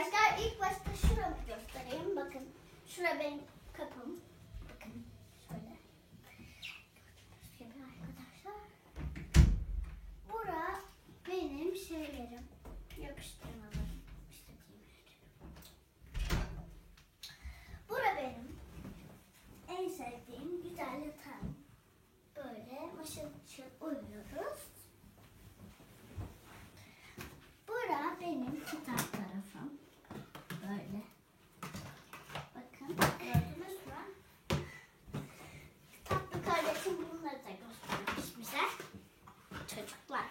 arkadaşlar ilk başta şuramı göstereyim. Bakın şura benim kapım. Bakın şöyle. Gördüğünüz gibi arkadaşlar. Bura benim şeylerim. Yapıştırmalarım. İşte bura benim en sevdiğim güzel yatağım. Böyle mışıl mışıl uyuyoruz. Bura benim kitap tarafım. Böyle. Bakın gördünüz mü? Tatlı kardeşim bunları da göstermiş bize. Çocuklar.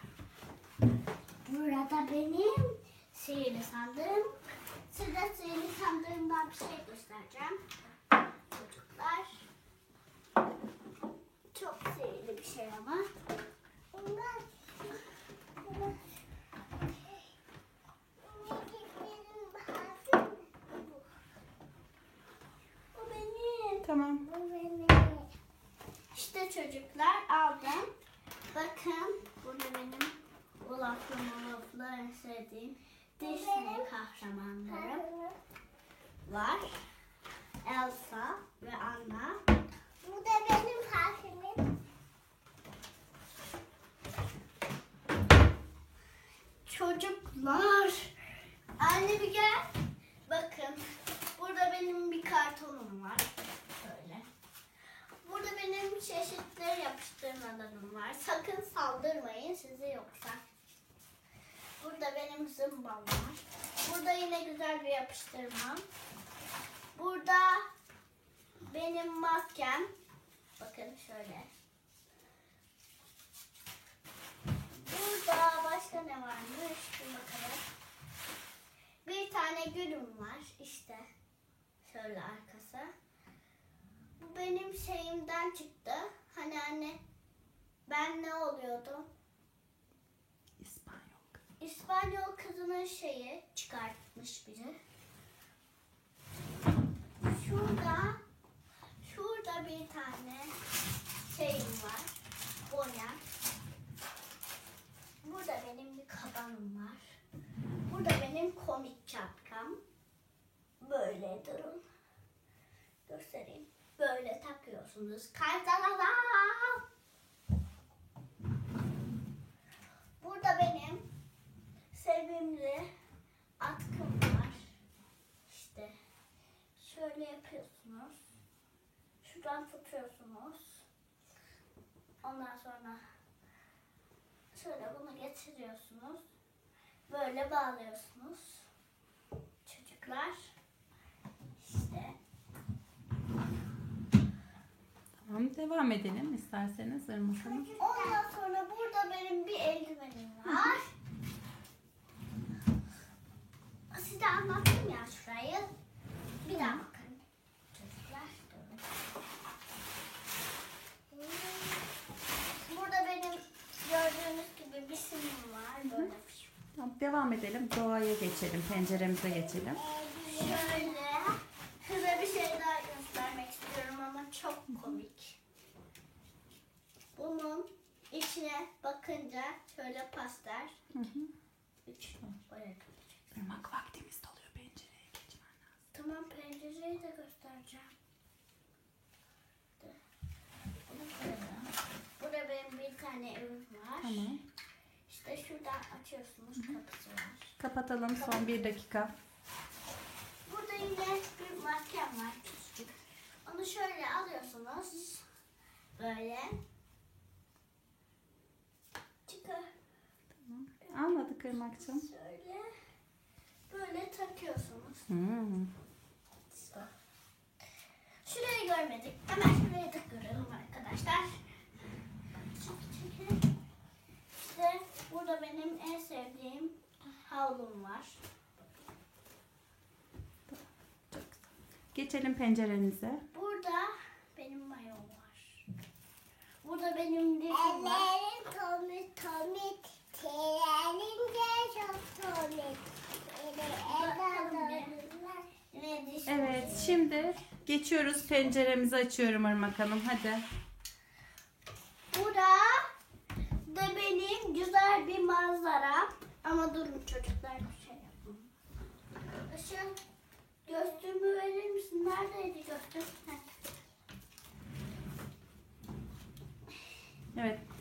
Burada benim sihirli sandığım. Size sihirli sandığımdan bir şey göstereceğim. Çocuklar. Çok sihirli bir şey ama. Bu benim. Tamam. Bu benim. İşte çocuklar aldım. Bakın burada benim Olaf'la en sevdiğim Disney kahramanlarım var. Elsa ve Anna. Bu da benim parfümüm. Çocuklar. Anne bir gel. Bakın. Burada benim bir kartonum var. Böyle. Burada benim çeşitli yapıştırmalarım var. Sakın saldırmayın size yoksa. Burada benim zımbam var. Burada yine güzel bir yapıştırmam. Burada benim maskem. Bakın şöyle. Burada başka ne varmış? Bir bakalım. Bir tane gülüm var. İşte. Şöyle arkası. Bu benim şeyimden çıktı. Hani anne ben ne oluyordum? İspanyol kızının şeyi çıkartmış biri. Şurada bir tane şeyim var. Boya. Burada benim bir kabanım var. Burada benim komik çapkam. Böyle durun. Göstereyim. Böyle takıyorsunuz. Kaytalala. Burada benim sevimli atkım var. İşte şöyle yapıyorsunuz. Şuradan tutuyorsunuz. Ondan sonra şöyle bunu getiriyorsunuz. Böyle bağlıyorsunuz. Çocuklar. İşte. Tamam, devam edelim isterseniz Irmak Hanım. Ondan sonra burada benim bir eldivenim var. Size anlattım ya şurayı. Bir daha bakın. Çocuklar. Burada benim gördüğünüz gibi bir simim var. Böyle. Tamam, devam edelim. Doğaya geçelim. Penceremize geçelim. Şöyle size bir şey daha göstermek istiyorum ama çok komik. Bunun içine bakınca şöyle pastel. Üç boya kalacak. Irmak, vaktimiz doluyor. Pencereye geçmen lazım. Tamam pencereyi de göstereceğim. Bunu koyalım. Burada benim bir tane evim var. Tamam. İşte şuradan açıyorsunuz kapısı var. Kapatalım. Son 1 dakika. Burada yine bir maskem var küçücük. Onu şöyle alıyorsunuz. Böyle. Çıkar. Anladık Irmak'cığım. Şöyle. Böyle takıyorsunuz. Şurayı görmedik. Hemen şurayı da görelim arkadaşlar. Çünkü işte burada benim en sevdiğim havlum var. Çok güzel. Geçelim penceremize. Burada benim mayom var. Burada benim dişim var. Ellerim tomik, tüylerim de çok tomik. Yine dişim Evet, şimdi geçiyoruz. Penceremizi açıyorum Irmak Hanım. Hadi. Burada da benim güzel bir manzara. Ama durun çocuklar bir şey yapın.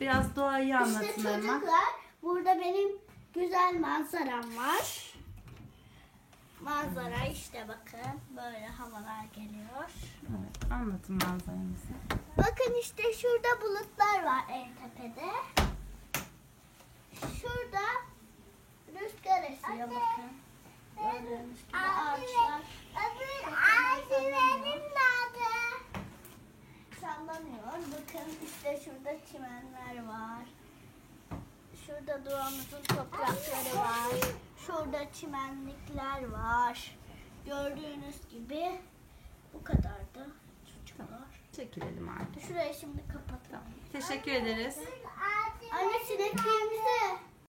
Biraz doğayı İşte anlatın Irmak. çocuklar, burada benim güzel manzaram var. Manzara işte bakın, böyle havalar geliyor. Evet, anlatın manzaranızı. Bakın işte şurada bulutlar var en tepede. Şurada rüzgar esiyor bakın. Gördüğünüz gibi ağaçlar Öbür ağacı benim nerede? sallanıyor. Bakın işte şurada çimenler var. Şurada doğamızın toprakları var. Şurada çimenlikler var. Gördüğünüz gibi bu kadardı çocuklar. Çekilelim artık. Şurayı şimdi kapatalım. Teşekkür ederiz. Ağacı Anne sineklerimizi